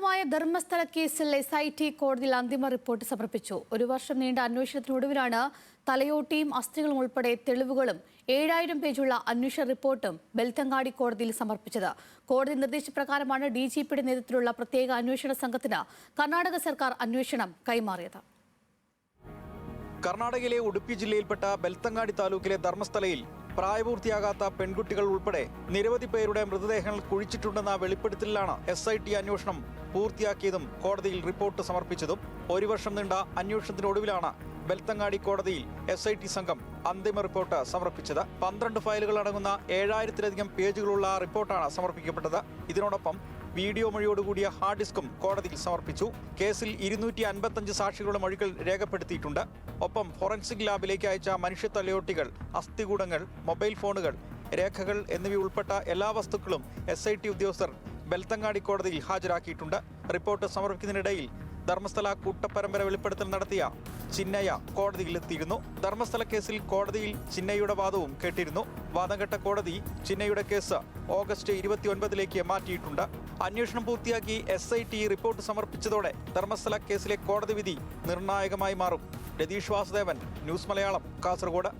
വിവാദമായ ധർമ്മസ്ഥല കേസിൽ SIT കോടതിയിൽ അന്തിമ റിപ്പോർട്ട് സമർപ്പിച്ചു. ഒരു വർഷം നീണ്ട അന്വേഷണത്തിനൊടുവിലാണ് തലയോട്ടിയും അസ്ഥികളും ഉൾപ്പെടെ തെളിവുകളും 7000 പേജുള്ള അന്വേഷണ റിപ്പോർട്ടും ബെൽത്തങ്ങാടി കോടതിയിൽ സമർപ്പിച്ചത്. കോടതി നിർദ്ദേശപ്രകാരമാണ് DGPയുടെ നേതൃത്വത്തിലുള്ള പ്രത്യേക അന്വേഷണ സംഘത്തിന് കർണാടക സർക്കാർ അന്വേഷണം കൈമാറിയത്. കർണാടകയിലെ ഉടുപ്പി ജില്ലയിൽപ്പെട്ട ബെൽത്തങ്ങാടി താലൂക്കിലെ ധർമ്മസ്ഥലയിൽ പ്രായപൂർത്തിയാകാത്ത പെൺകുട്ടികൾ ഉൾപ്പെടെ നിരവധി പേരുടെ മൃതദേഹങ്ങൾ കുഴിച്ചിട്ടുണ്ടെന്ന വെളിപ്പെടുത്തലിലാണ് SIT അന്വേഷണം പൂർത്തിയാക്കിയതും കോടതിയിൽ റിപ്പോർട്ട് സമർപ്പിച്ചതും. ഒരു വർഷം നീണ്ട അന്വേഷണത്തിനൊടുവിലാണ് ബെൽത്തങ്ങാടി കോടതിയിൽ SIT സംഘം അന്തിമ റിപ്പോർട്ട് സമർപ്പിച്ചത്. 12 ഫയലുകൾ അടങ്ങുന്ന 7000-ലധികം പേജുകളുള്ള റിപ്പോർട്ടാണ് സമർപ്പിക്കപ്പെട്ടത്. ഇതിനോടൊപ്പം വീഡിയോ മൊഴിയോടുകൂടിയ ഹാർഡ് ഡിസ്കും കോടതിയിൽ സമർപ്പിച്ചു. കേസിൽ 255 സാക്ഷികളുടെ മൊഴികൾ രേഖപ്പെടുത്തിയിട്ടുണ്ട്. ഒപ്പം ഫോറൻസിക് ലാബിലേക്ക് അയച്ച മനുഷ്യ തലയോട്ടികൾ, അസ്ഥികൂടങ്ങൾ, മൊബൈൽ ഫോണുകൾ, രേഖകൾ എന്നിവയുൾപ്പെട്ട എല്ലാ വസ്തുക്കളും SIT ഉദ്യോഗസ്ഥർ ബെൽത്തങ്ങാടി കോടതിയിൽ ഹാജരാക്കിയിട്ടുണ്ട്. റിപ്പോർട്ട് സമർപ്പിക്കുന്നതിനിടയിൽ ധർമ്മസ്ഥല കൂട്ടപ്പരമ്പര വെളിപ്പെടുത്തൽ നടത്തിയ ചിന്നയ്യ കോടതിയിലെത്തിയിരുന്നു. ധർമ്മസ്ഥല കേസിൽ കോടതിയിൽ ചിന്നയ്യയുടെ വാദവും കേട്ടിരുന്നു. വാദം കേട്ട കോടതി ചിന്നയ്യയുടെ കേസ് ഓഗസ്റ്റ് 29-ലേക്ക് മാറ്റിയിട്ടുണ്ട്. അന്വേഷണം പൂർത്തിയാക്കി SIT റിപ്പോർട്ട് സമർപ്പിച്ചതോടെ ധർമ്മസ്ഥല കേസിലെ കോടതി വിധി നിർണായകമായി മാറും. രതീഷ് വാസുദേവൻ, ന്യൂസ് മലയാളം, കാസർഗോഡ്.